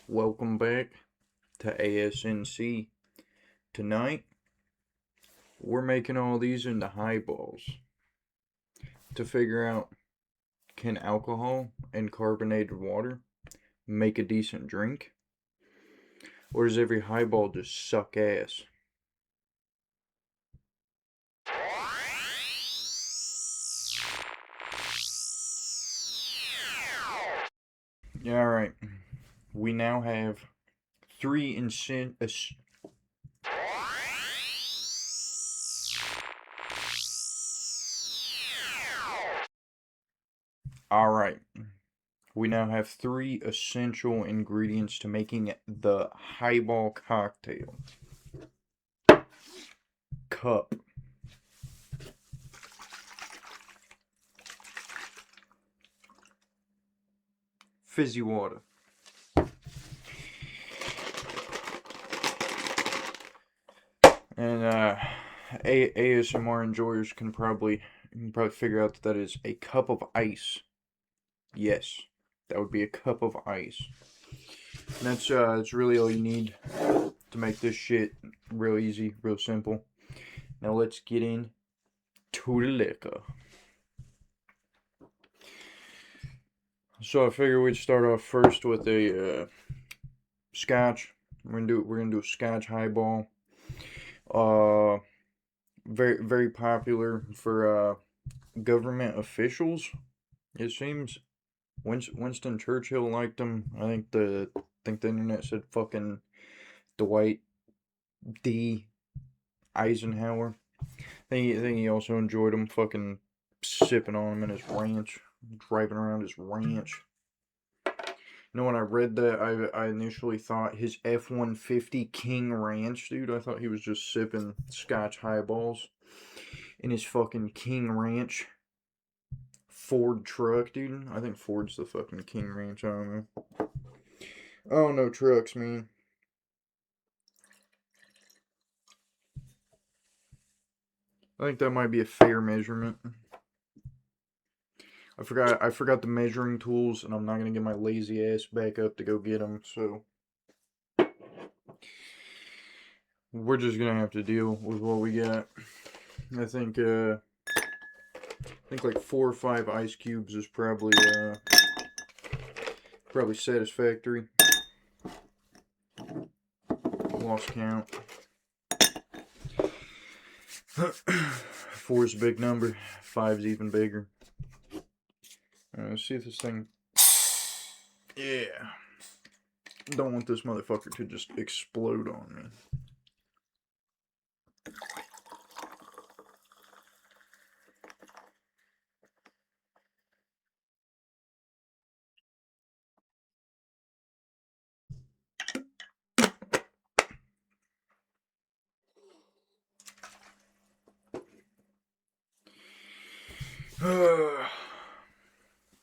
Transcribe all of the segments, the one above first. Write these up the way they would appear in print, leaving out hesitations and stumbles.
Welcome back to Asnc. Tonight, we're making all these into highballs to figure out, can alcohol and carbonated water make a decent drink? Or does every highball just suck ass? Alright, we now have three Alright, we now have three essential ingredients to making the highball cocktail. Cup. Fizzy water. And ASMR enjoyers can probably figure out that is a cup of ice. Yes, that would be a cup of ice. And that's really all you need to make this shit real easy, real simple. Now let's get in to the liquor. So I figure we'd start off first with a scotch. We're gonna do a scotch highball. Very popular for government officials. It seems Winston Churchill liked them. I think the internet said fucking Dwight D. Eisenhower. I think he also enjoyed them fucking sipping on them in his ranch, driving around his ranch. You know, when I read that, I initially thought his F-150 King Ranch, dude. I thought he was just sipping Scotch highballs in his fucking King Ranch Ford truck, dude. I think Ford's the fucking King Ranch. I don't know. I don't know trucks, man. I think that might be a fair measurement. I forgot the measuring tools, and I'm not gonna get my lazy ass back up to go get them. So we're just gonna have to deal with what we got. I think like 4 or 5 ice cubes is probably satisfactory. Lost count. 4 is a big number. 5's even bigger. Let's see if this thing. Yeah. Don't want this motherfucker to just explode on me.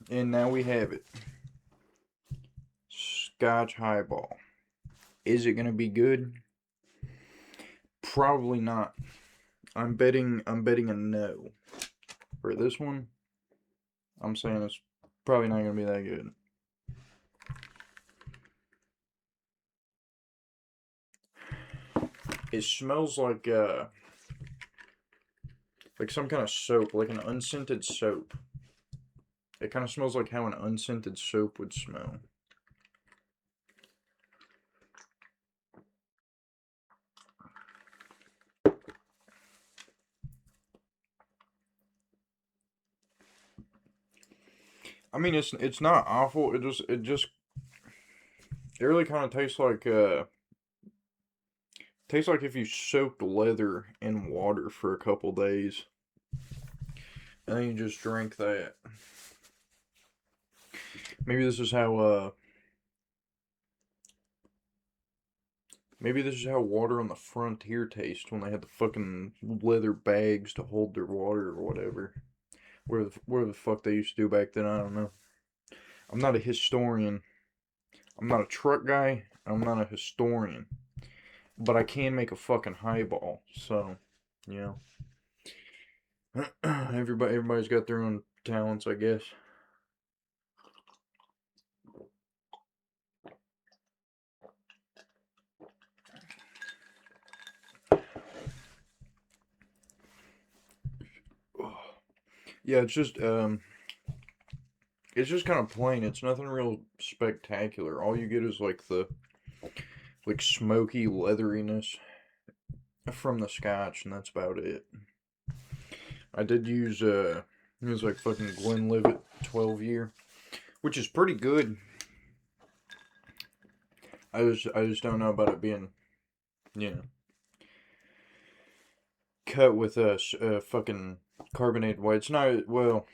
And now we have it. Scotch highball. Is it gonna be good? Probably not. I'm betting a no. For this one, I'm saying it's probably not gonna be that good. It smells like some kind of soap, like an unscented soap. It kind of smells like how an unscented soap would smell. I mean, it's not awful. It really kind of tastes like if you soaked leather in water for a couple days, and then you just drink that. Maybe this is how water on the frontier tastes when they had the fucking leather bags to hold their water or whatever. Where the fuck they used to do back then, I don't know. I'm not a historian. I'm not a truck guy. I'm not a historian. But I can make a fucking highball, so, you know. Everybody's got their own talents, I guess. Yeah, it's just kind of plain. It's nothing real spectacular. All you get is like the like smoky leatheriness from the scotch, and that's about it. I did use it was like fucking Glenlivet 12 year, which is pretty good. I just don't know about it being, you know, cut with a fucking carbonated white. It's not, well,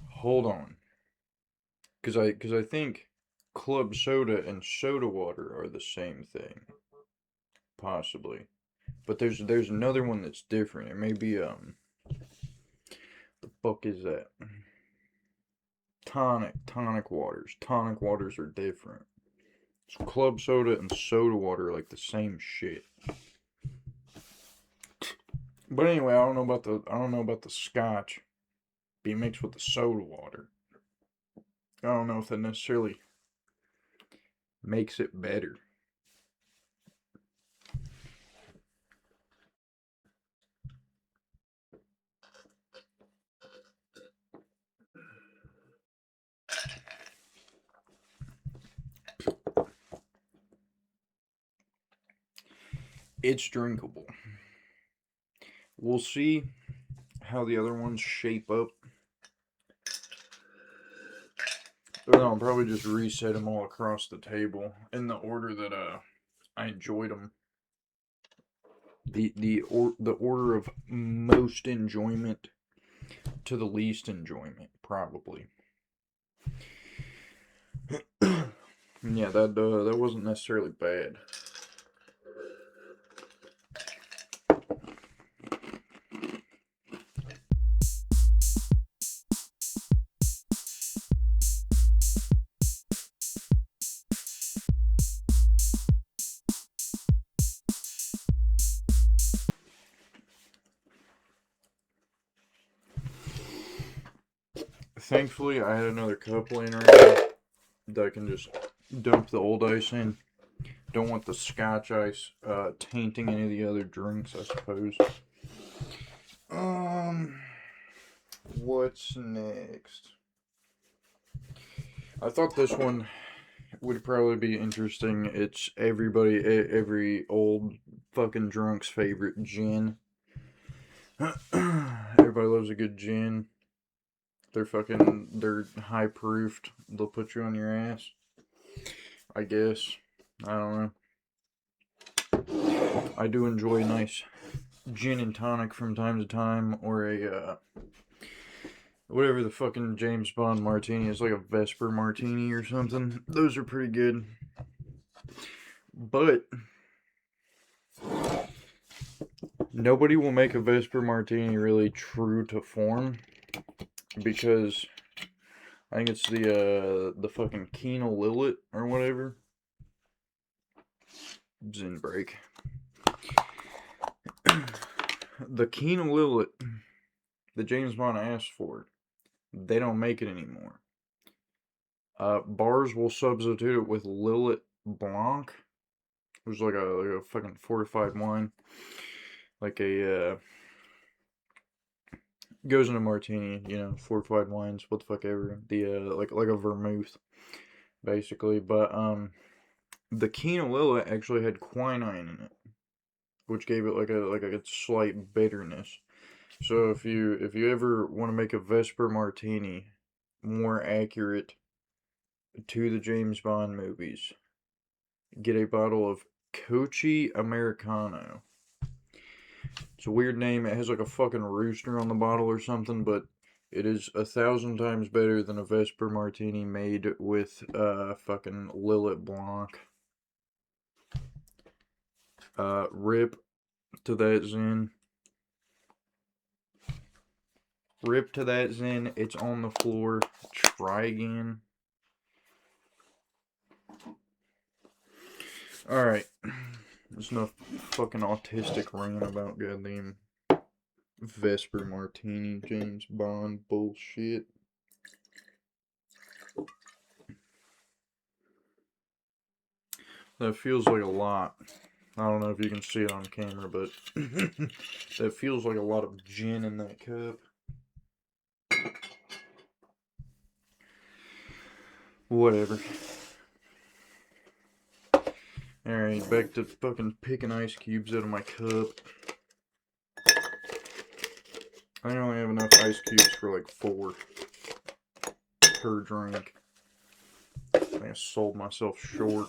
hold on. Cause I think club soda and soda water are the same thing, possibly. But there's another one that's different. It may be the fuck is that? Tonic waters. Tonic waters are different. So club soda and soda water are like the same shit. But anyway, I don't know about the scotch being mixed with the soda water. I don't know if that necessarily makes it better. It's drinkable. We'll see how the other ones shape up. But I'll probably just reset them all across the table in the order that I enjoyed them. The order of most enjoyment to the least enjoyment, probably. Yeah, that wasn't necessarily bad. Thankfully, I had another cup laying around that I can just dump the old ice in. Don't want the scotch ice tainting any of the other drinks, I suppose. What's next? I thought this one would probably be interesting. It's every old fucking drunk's favorite gin. Everybody loves a good gin. They're high proofed. They'll put you on your ass. I guess. I don't know. I do enjoy a nice gin and tonic from time to time, or a whatever the fucking James Bond martini is, like a Vesper martini or something. Those are pretty good. But nobody will make a Vesper martini really true to form, because I think it's the fucking Kina Lillet or whatever. Zen break. The Kina Lillet that James Bond asked for, they don't make it anymore. Bars will substitute it with Lillet Blanc, which is like a fucking fortified wine, like a goes in a martini, you know, fortified wines, what the fuck ever. The like a vermouth, basically. But the Kina Lillet actually had quinine in it, which gave it like a slight bitterness. So if you ever want to make a Vesper martini more accurate to the James Bond movies, get a bottle of Kochi Americano. It's a weird name. It has like a fucking rooster on the bottle or something, but it is 1,000 times better than a Vesper martini made with fucking Lillet Blanc. Rip to that Zen. Rip to that Zen. It's on the floor. Try again. Alright. There's no fucking autistic rant about goddamn Vesper Martini, James Bond bullshit. That feels like a lot. I don't know if you can see it on camera, but that feels like a lot of gin in that cup. Whatever. Alright, back to fucking picking ice cubes out of my cup. I only have enough ice cubes for like 4 per drink. I sold myself short.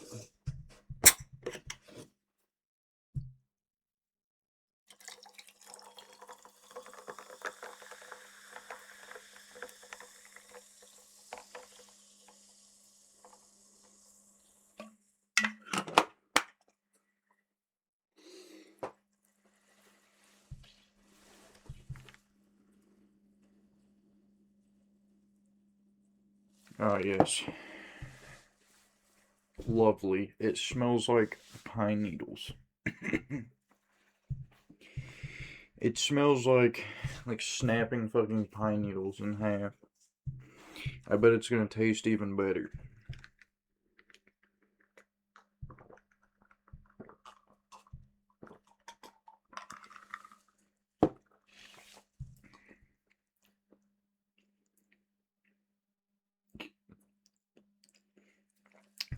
Ah, yes. Lovely. It smells like pine needles. It smells like snapping fucking pine needles in half. I bet it's gonna taste even better.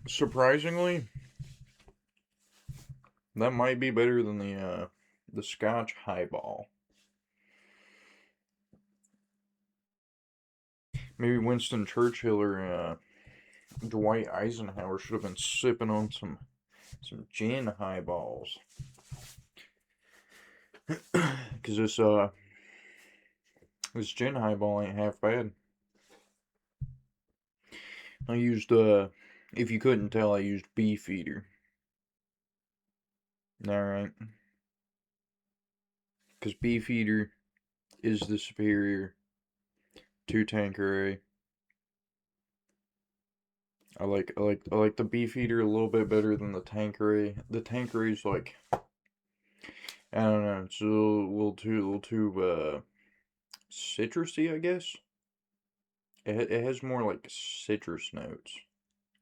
Surprisingly, that might be better than the Scotch Highball. Maybe Winston Churchill or Dwight Eisenhower should have been sipping on some gin highballs. Cause this gin highball ain't half bad. I used if you couldn't tell, I used Beefeater. Alright. Cause Beefeater is the superior to Tanqueray. I like the Beefeater a little bit better than the Tanqueray. The Tanqueray's like, I don't know, it's a little too citrusy, I guess. It has more like citrus notes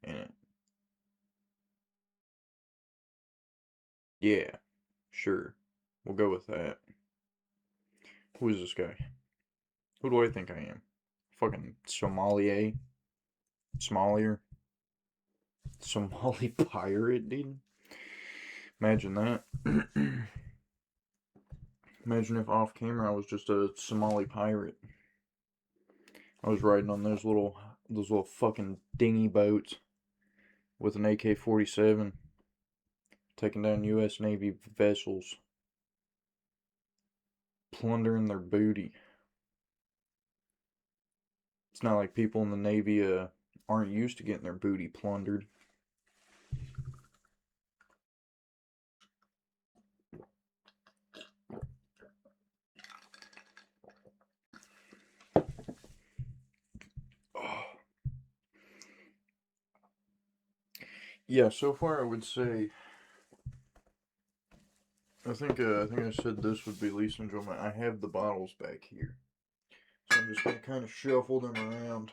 in it. Yeah, sure. We'll go with that. Who is this guy? Who do I think I am? Fucking sommelier? Sommelier? Somali pirate, dude? Imagine that. Imagine if off camera I was just a Somali pirate. I was riding on those little fucking dinghy boats with an AK-47, taking down U.S. Navy vessels, plundering their booty. It's not like people in the Navy aren't used to getting their booty plundered. Oh. Yeah, so far I would say I think I said this would be least enjoyment. I have the bottles back here, so I'm just gonna kind of shuffle them around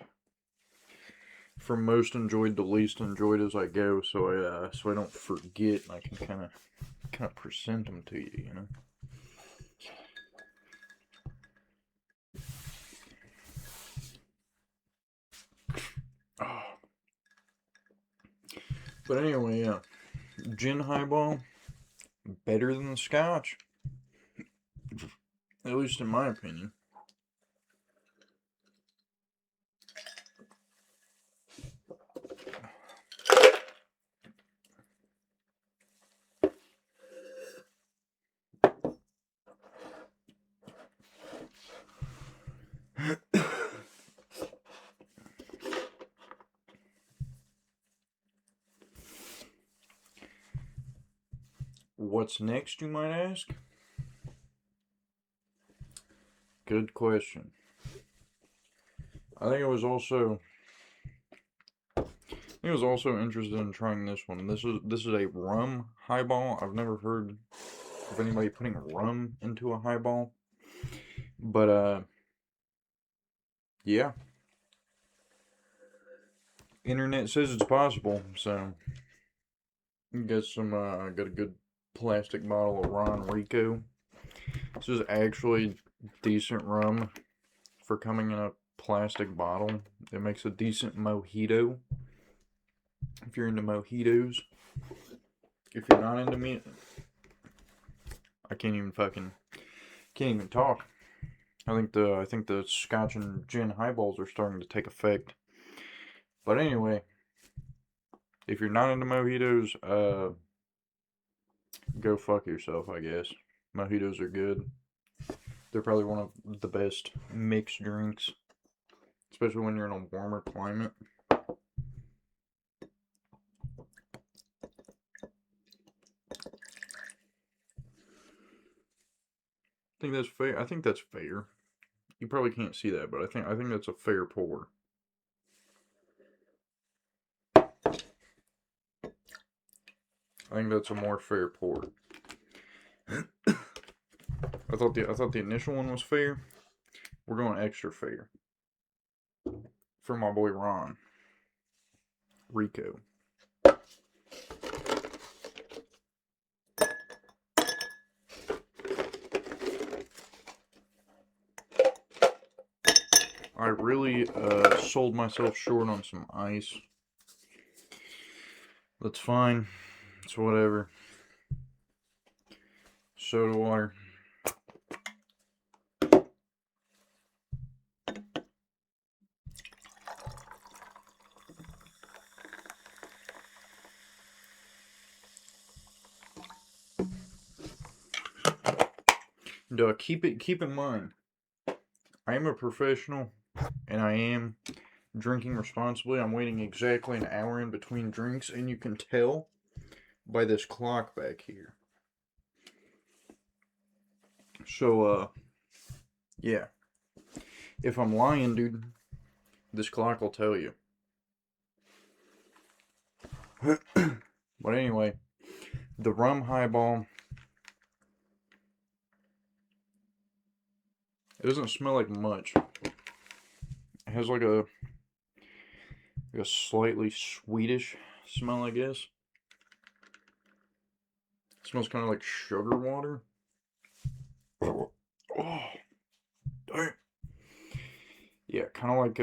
from most enjoyed to least enjoyed as I go, so I don't forget and I can kind of present them to you, you know. Oh. But anyway, yeah, gin highball better than the Scotch, at least in my opinion. What's next, you might ask? Good question. I think I was also interested in trying this one. This is a rum highball. I've never heard of anybody putting rum into a highball, but yeah. Internet says it's possible, so got a good plastic bottle of Ron Rico. This is actually decent rum for coming in a plastic bottle. It makes a decent mojito. If you're into mojitos. If you're not into me, I can't even talk. I think the Scotch and gin highballs are starting to take effect. But anyway, if you're not into mojitos, go fuck yourself, I guess. Mojitos are good. They're probably one of the best mixed drinks, especially when you're in a warmer climate. I think that's fair. I think that's fair. You probably can't see that, but I think that's a fair pour. I think that's a more fair pour. I thought the initial one was fair. We're going extra fair for my boy Ron Rico. I really sold myself short on some ice. That's fine. It's whatever. Soda water. Keep in mind, I am a professional, and I am drinking responsibly. I'm waiting exactly an hour in between drinks, and you can tell by this clock back here. So, yeah. If I'm lying, dude, this clock will tell you. But anyway, the rum highball, it doesn't smell like much. It has like a slightly sweetish smell, I guess. It smells kind of like sugar water. Oh, damn. Yeah, kind of like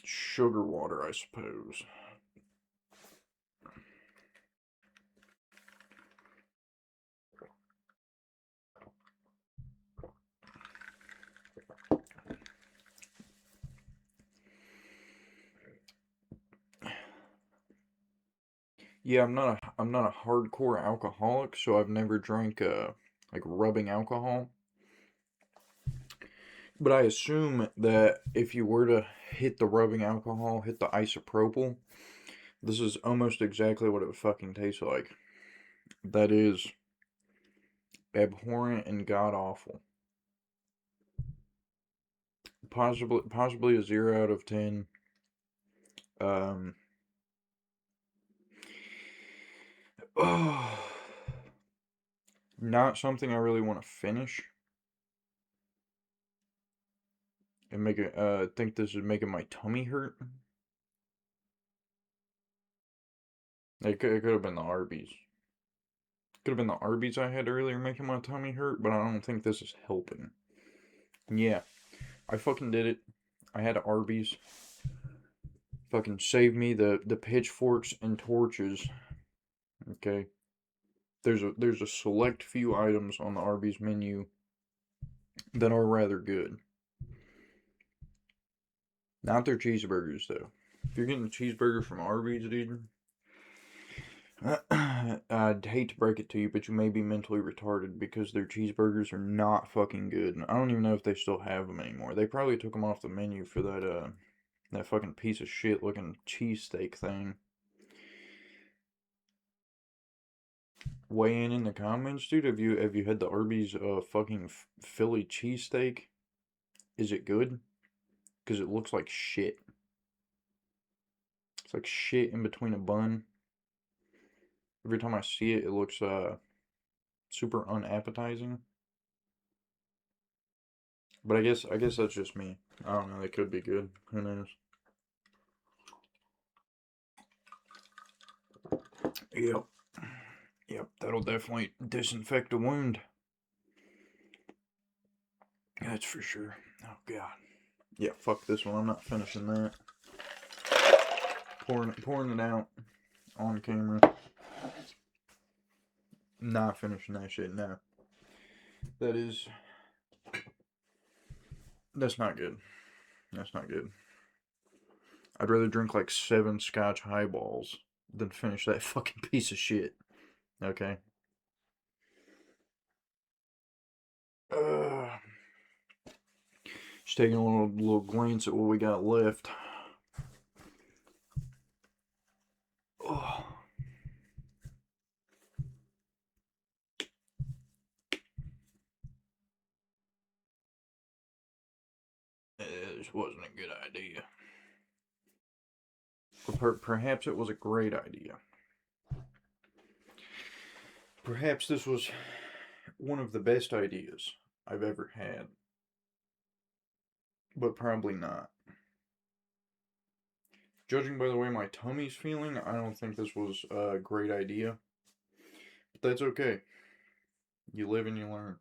sugar water, I suppose. Yeah, I'm not a hardcore alcoholic, so I've never drank like rubbing alcohol. But I assume that if you were to hit the rubbing alcohol, hit the isopropyl, this is almost exactly what it would fucking taste like. That is abhorrent and god awful. Possibly a 0 out of 10. Um. Oh, not something I really want to finish. And make it. Think this is making my tummy hurt. It could have been the Arby's. Could have been the Arby's I had earlier making my tummy hurt, but I don't think this is helping. Yeah, I fucking did it. I had Arby's. Fucking save me the pitchforks and torches. Okay. There's a select few items on the Arby's menu that are rather good. Not their cheeseburgers though. If you're getting a cheeseburger from Arby's, dude, I'd hate to break it to you, but you may be mentally retarded because their cheeseburgers are not fucking good. And I don't even know if they still have them anymore. They probably took them off the menu for that fucking piece of shit looking cheesesteak thing. Weigh in the comments, dude. Have you had the Arby's fucking Philly cheesesteak? Is it good? Because it looks like shit. It's like shit in between a bun. Every time I see it, it looks super unappetizing. But I guess that's just me. I don't know. They could be good. Who knows? Yep. Yep, that'll definitely disinfect a wound. That's for sure. Oh, God. Yeah, fuck this one. I'm not finishing that. Pouring it out on camera. Not finishing that shit, no. That's not good. That's not good. I'd rather drink like 7 Scotch Highballs than finish that fucking piece of shit. Okay? Just taking a little glance at what we got left. Oh. This wasn't a good idea. Perhaps it was a great idea. Perhaps this was one of the best ideas I've ever had. But probably not. Judging by the way my tummy's feeling, I don't think this was a great idea. But that's okay. You live and you learn.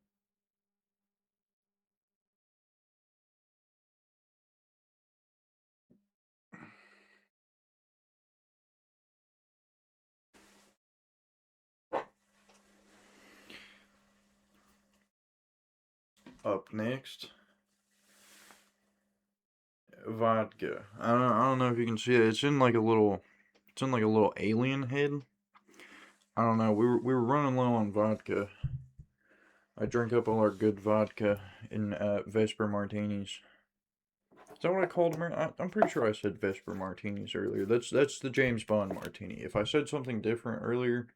Up next, vodka. I don't know if you can see it. It's in like a little alien head. I don't know. We were running low on vodka. I drank up all our good vodka in Vesper martinis. Is that what I called them? I'm pretty sure I said Vesper martinis earlier. That's the James Bond martini. If I said something different earlier,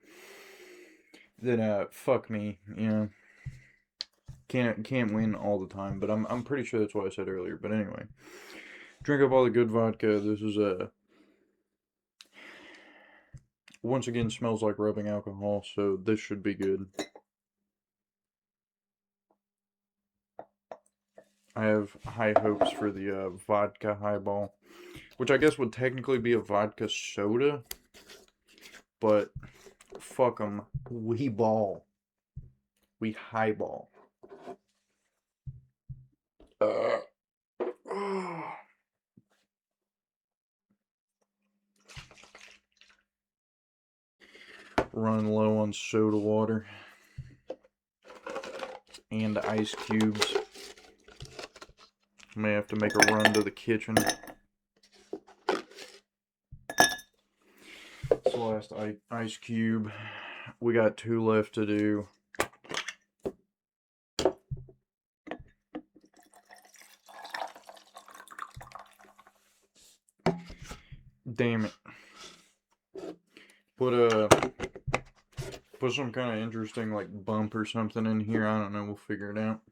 then fuck me. You know, can't win all the time. But I'm pretty sure that's what I said earlier. But anyway, drink up all the good vodka. This is once again smells like rubbing alcohol, so this should be good. I have high hopes for the vodka highball, which I guess would technically be a vodka soda, but fuck 'em. We ball. We highball. Uh, Running low on soda water and ice cubes. May have to make a run to the kitchen. It's the last ice cube. We got 2 left to do. Damn it. Put some kind of interesting like bump or something in here. I don't know. We'll figure it out.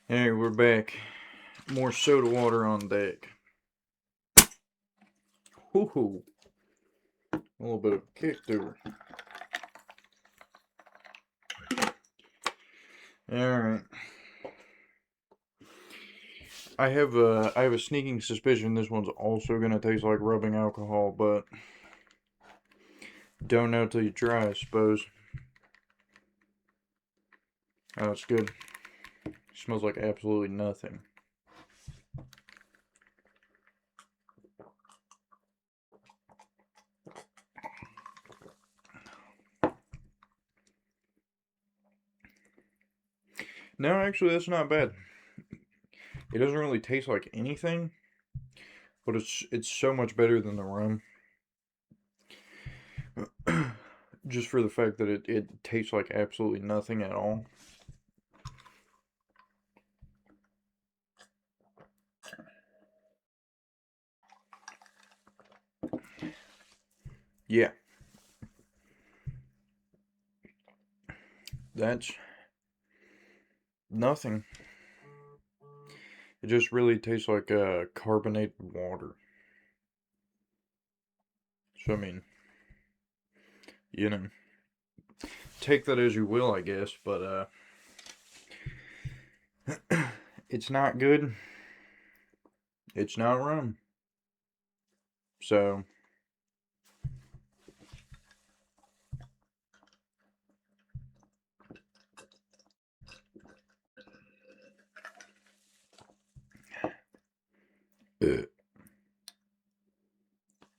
Hey, we're back. More soda water on deck. Woohoo! A little bit of kick to her. Alright. I have a sneaking suspicion this one's also gonna taste like rubbing alcohol, but don't know till you try, I suppose. Oh, it's good. Smells like absolutely nothing. No, actually, that's not bad. It doesn't really taste like anything, but it's so much better than the rum. Just for the fact that it tastes like absolutely nothing at all. Yeah. That's nothing. It just really tastes like carbonated water. So, I mean, you know, take that as you will, I guess, but, it's not good. It's not rum. So,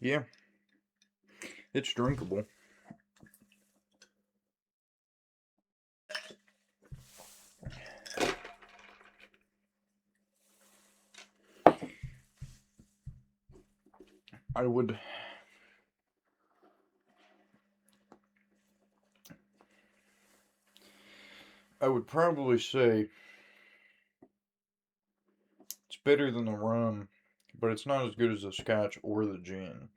yeah, it's drinkable. I would probably say it's better than the rum, but it's not as good as the scotch or the gin.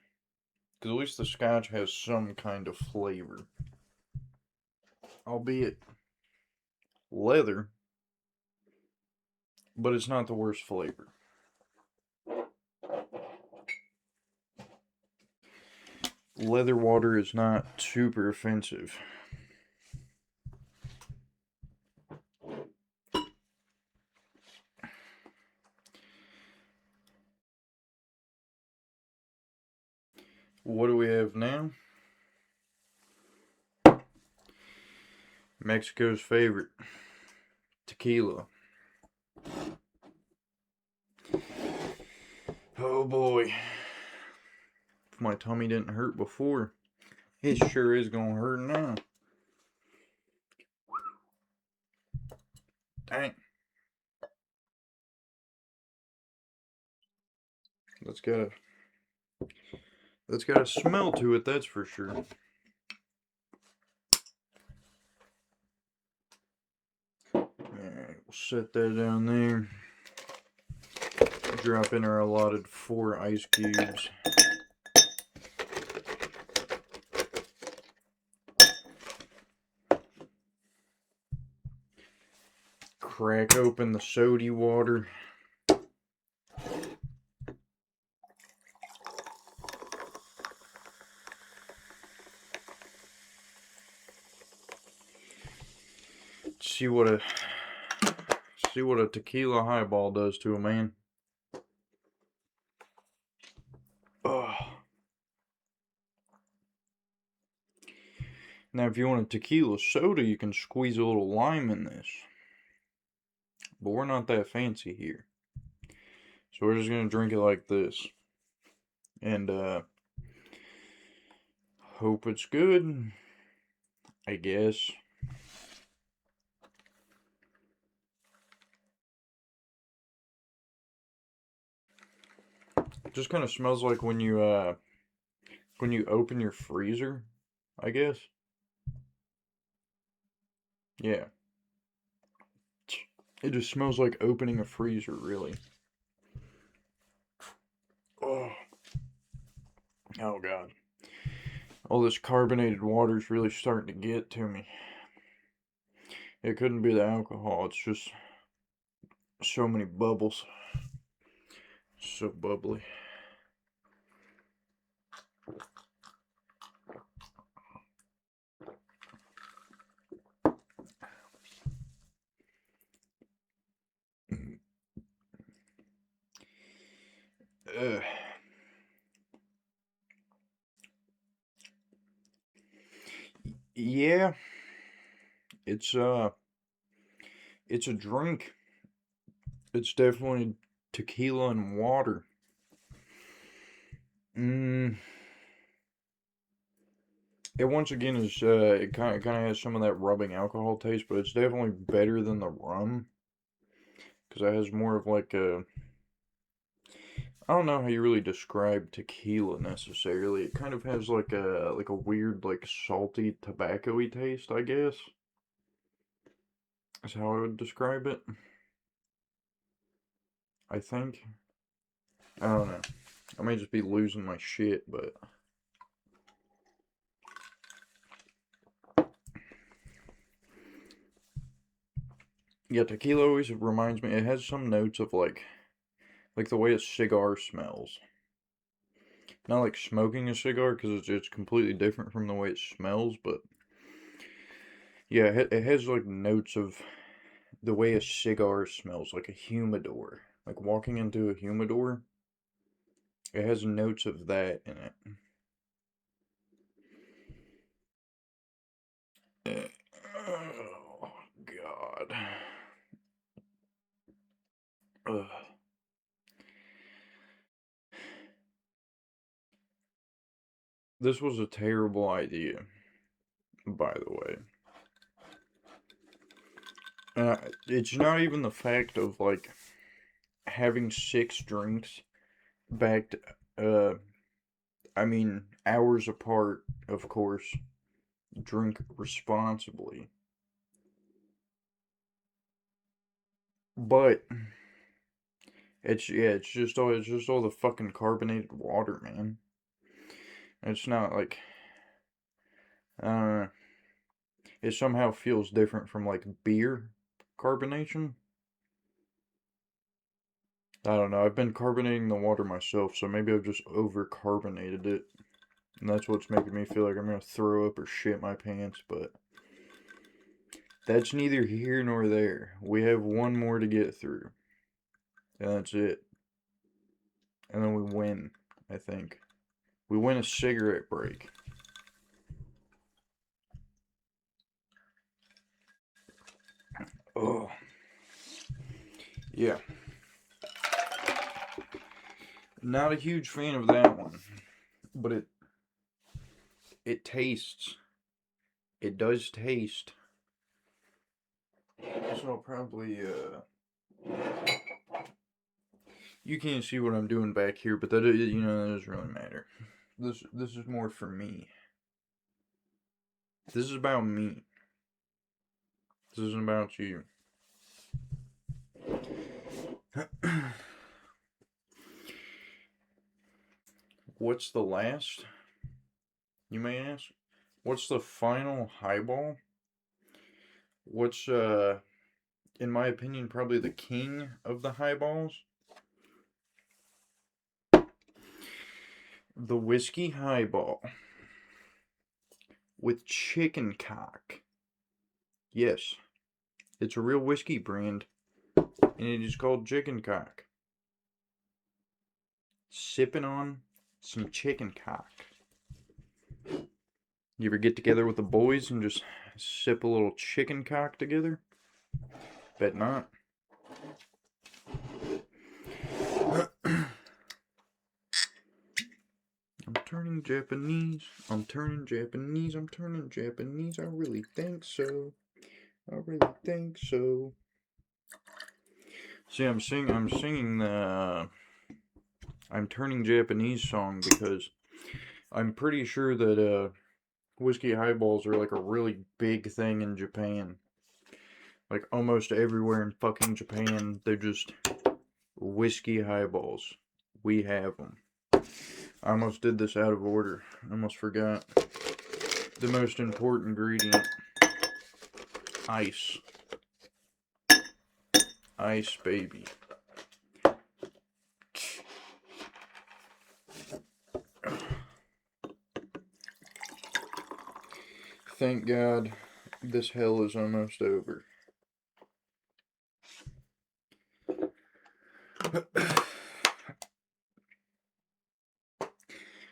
Because at least the scotch has some kind of flavor. Albeit leather, but it's not the worst flavor. Leather water is not super offensive. What do we have now? Mexico's favorite, tequila. Oh boy. If my tummy didn't hurt before, it sure is gonna hurt now. Dang. That's got a smell to it, that's for sure. Alright, we'll set that down there. Drop in our allotted 4 ice cubes. Crack open the sody water. See what a tequila highball does to a man. Ugh. Now, if you want a tequila soda, you can squeeze a little lime in this. But we're not that fancy here. So we're just going to drink it like this. And, hope it's good. I guess. It just kind of smells like when you open your freezer, I guess. Yeah. It just smells like opening a freezer, really. Oh. Oh, God. All this carbonated water is really starting to get to me. It couldn't be the alcohol, it's just so many bubbles. So bubbly. Yeah, it's a drink. It's definitely tequila and water. It once again is it kind of has some of that rubbing alcohol taste, but it's definitely better than the rum because it has more of like a, I don't know how you really describe tequila necessarily. It kind of has like a weird like salty tobacco-y taste, I guess. That's how I would describe it. I think. I don't know. I may just be losing my shit, but yeah, tequila always reminds me. It has some notes of like the way a cigar smells. Not like smoking a cigar, because it's completely different from the way it smells, but yeah, it has like notes of the way a cigar smells, like a humidor. Like walking into a humidor, it has notes of that in it. Oh, God. Ugh. This was a terrible idea, by the way. It's not even the fact of, like, having 6 drinks backed, uh, I mean, hours apart, of course. Drink responsibly. But it's just all the fucking carbonated water, man. It's not like uh it somehow feels different from like beer carbonation. I don't know. I've been carbonating the water myself, so maybe I've just over carbonated it. And that's what's making me feel like I'm gonna throw up or shit my pants, but that's neither here nor there. We have one more to get through. And that's it. And then we win, I think. We win a cigarette break. Oh, yeah. Not a huge fan of that one, but it tastes. It does taste. So I'll probably you can't see what I'm doing back here, but that that doesn't really matter. This is more for me. This is about me. This isn't about you. What's the last? You may ask. What's the final highball? What's in my opinion probably the king of the highballs? The whiskey highball with chicken cock. Yes, it's a real whiskey brand, and it is called chicken cock. Sipping on some chicken cock. You ever get together with the boys and just sip a little chicken cock together? Bet not. I'm turning Japanese. I'm turning Japanese. I'm turning Japanese. I really think so. I really think so. See, I'm singing the I'm turning Japanese song because I'm pretty sure that whiskey highballs are like a really big thing in Japan. Like almost everywhere in fucking Japan, they're just whiskey highballs. We have them. I almost did this out of order. I almost forgot the most important ingredient. Ice. Ice, baby. Thank God this hell is almost over.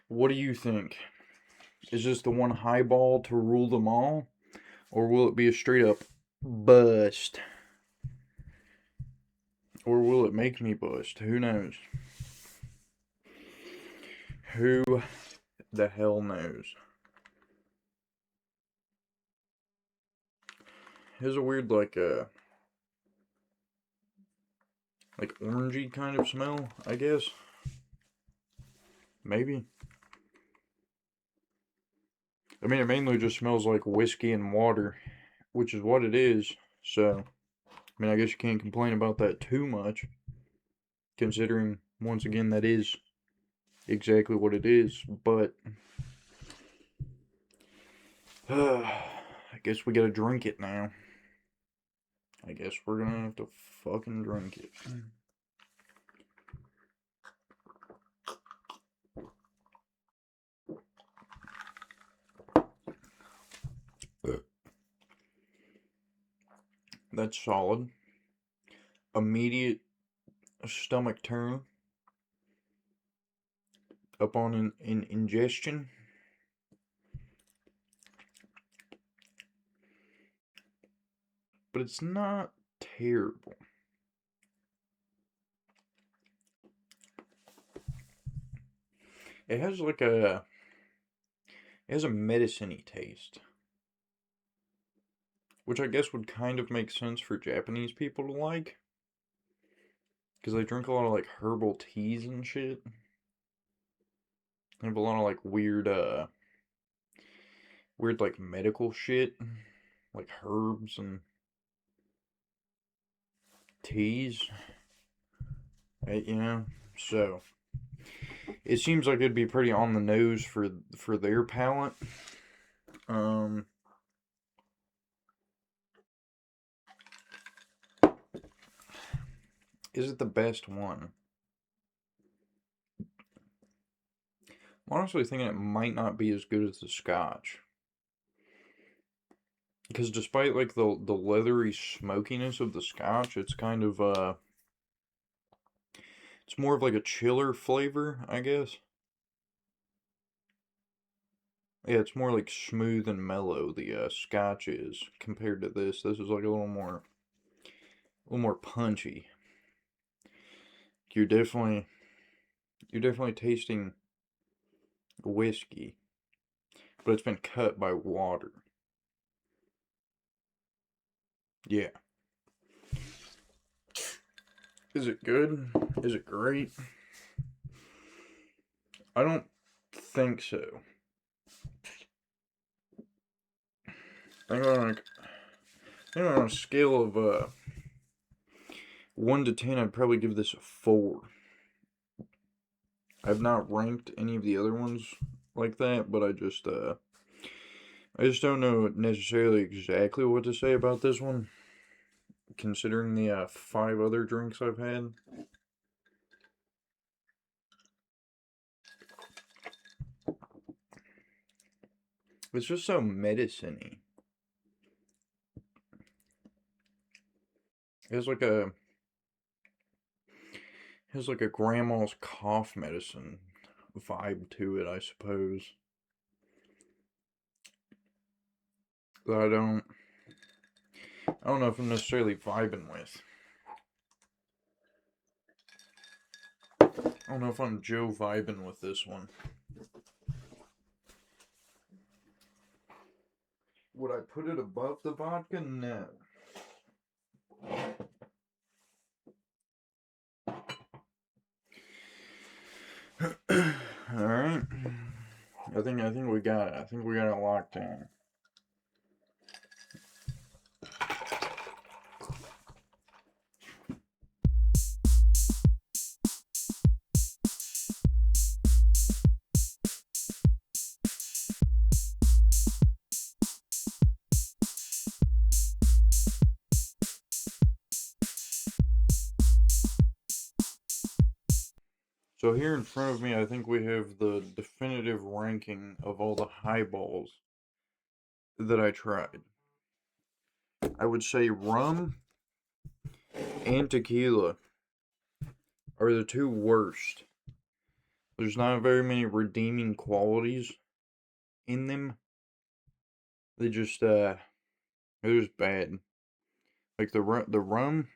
What do you think? Is this the one highball to rule them all? Or will it be a straight up bust? Or will it make me bust? Who knows? Who the hell knows? Has a weird like orangey kind of smell, I guess. Maybe. I mean, it mainly just smells like whiskey and water, which is what it is. So, I mean, I guess you can't complain about that too much, considering, once again, that is exactly what it is. But, I guess we gotta drink it now. I guess we're gonna have to fucking drink it. That's solid. Immediate stomach turn upon ingestion. But it's not terrible. It has like a medicine-y taste. Which I guess would kind of make sense for Japanese people to like. Because they drink a lot of like herbal teas and shit. They have a lot of like weird like medical shit. Like herbs and teas. You know? So it seems like it'd be pretty on the nose for their palate. Is it the best one? I'm honestly thinking it might not be as good as the Scotch. Because despite like the leathery smokiness of the Scotch, it's kind of it's more of like a chiller flavor, I guess. Yeah, it's more like smooth and mellow. The Scotch is compared to this. This is like a little more punchy. You're definitely tasting whiskey, but it's been cut by water. Yeah. Is it good? Is it great? I don't think so. I think on a scale of 1 to 10, I'd probably give this a 4. I've not ranked any of the other ones like that, but I just don't know necessarily exactly what to say about this one, considering the 5 other drinks I've had. It's just so medicine-y. It has like a grandma's cough medicine vibe to it, I suppose. That I don't know if I'm necessarily vibing with. I don't know if I'm Joe vibing with this one. Would I put it above the vodka? No. Alright. I think we got it. I think we got it locked in. So here in front of me, I think we have the definitive ranking of all the highballs that I tried. I would say rum and tequila are the 2 worst. There's not very many redeeming qualities in them. They're just bad. Like the rum,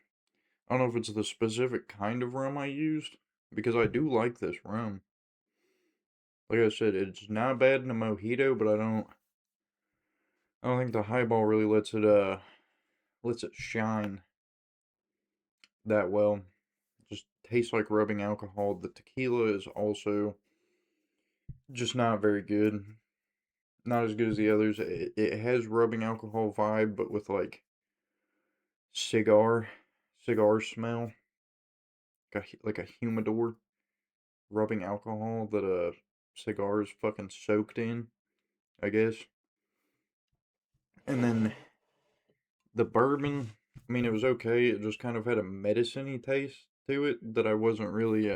I don't know if it's the specific kind of rum I used, because I do like this rum. Like I said, it's not bad in a mojito, but I don't think the highball really lets it shine that well. It just tastes like rubbing alcohol. The tequila is also just not very good. Not as good as the others. It has rubbing alcohol vibe, but with like cigar smell, like a humidor rubbing alcohol that a cigar is fucking soaked in, I guess. And then the bourbon, I mean, it was okay. It just kind of had a medicine-y taste to it that I wasn't really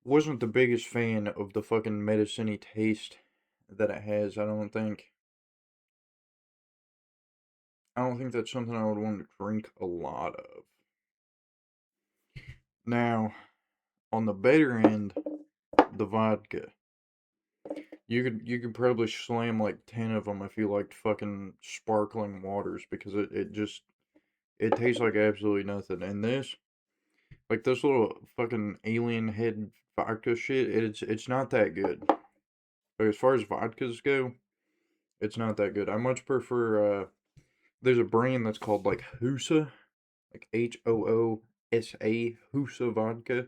wasn't the biggest fan of the fucking medicine-y taste that it has. I don't think I don't think that's something I would want to drink a lot of. Now, on the better end, the vodka. You could probably slam like 10 of them if you liked fucking sparkling waters because it tastes like absolutely nothing. And this little fucking alien head vodka shit, it's not that good. Like as far as vodkas go, it's not that good. I much prefer there's a brand that's called like Hoosa, like Hoosa Hoosa vodka.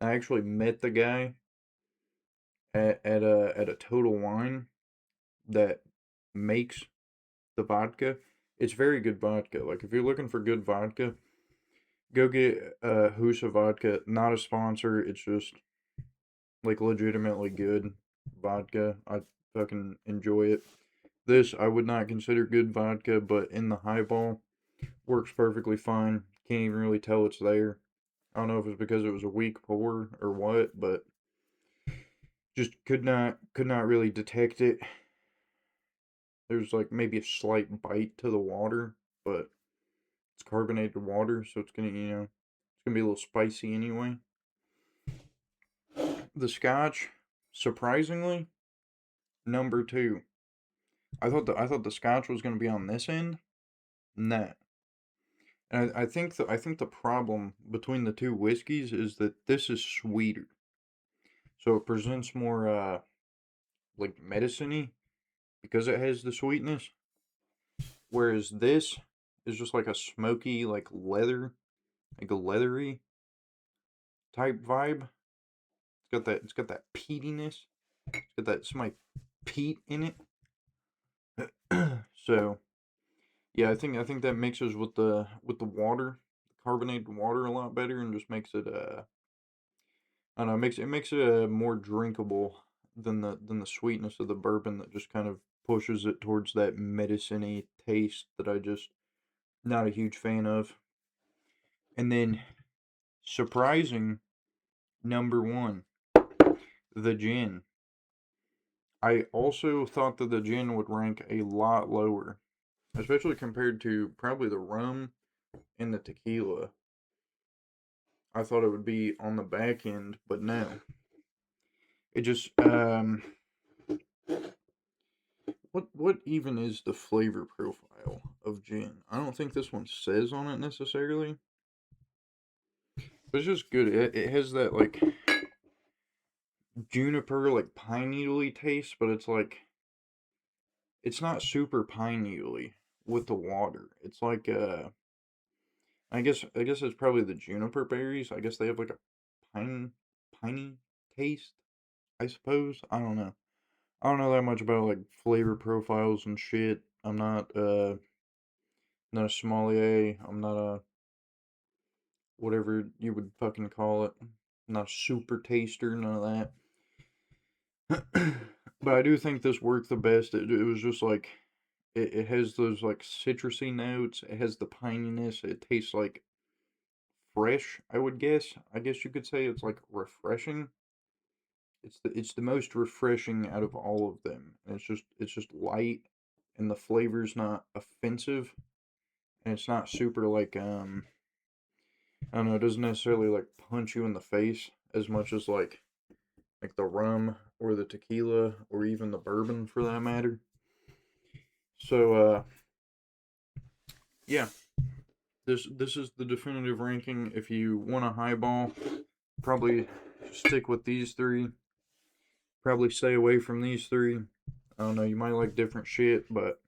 I actually met the guy at a Total Wine that makes the vodka. It's very good vodka. Like if you're looking for good vodka, go get Husa vodka. Not a sponsor. It's just like legitimately good vodka. I fucking enjoy it. This I would not consider good vodka, but in the highball works perfectly fine. Can't even really tell it's there. I don't know if it's because it was a weak pour or what, but just could not really detect it. There's like maybe a slight bite to the water, but it's carbonated water, so it's gonna be a little spicy anyway. The scotch, surprisingly, number two. I thought the scotch was gonna be on this end. Nah. And I think the problem between the two whiskeys is that this is sweeter. So it presents more like medicine-y because it has the sweetness. Whereas this is just like a smoky, like like a leathery type vibe. It's got that peatiness. It's got that semi peat in it. So yeah, I think that mixes with the water, the carbonated water a lot better, and just makes it I don't know, it makes it more drinkable than the sweetness of the bourbon that just kind of pushes it towards that medicine-y taste that I just not a huge fan of. And then surprising number one, the gin. I also thought that the gin would rank a lot lower, especially compared to probably the rum and the tequila. I thought it would be on the back end, but no. It just what even is the flavor profile of gin? I don't think this one says on it necessarily, but it's just good. It has that like juniper, like pine needly taste, but it's not super pine needly with the water. It's like I guess it's probably the juniper berries. I guess they have like a piney taste, I suppose. I don't know. I don't know that much about like flavor profiles and shit. I'm not a sommelier. I'm not a whatever you would fucking call it. I'm not a super taster, none of that. But I do think this worked the best. It was just like it has those like citrusy notes. It has the pininess. It tastes like fresh, I would guess. I guess you could say it's like refreshing. It's the most refreshing out of all of them. And it's just light and the flavor's not offensive and it's not super like I don't know, it doesn't necessarily like punch you in the face as much as like the rum or the tequila or even the bourbon for that matter. So yeah, this is the definitive ranking. If you want a highball, probably stick with these three. Probably stay away from these three. I don't know, you might like different shit, but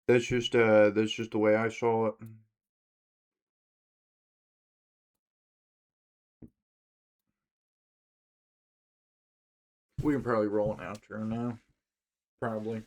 that's just the way I saw it. We can probably roll an outro now. Probably.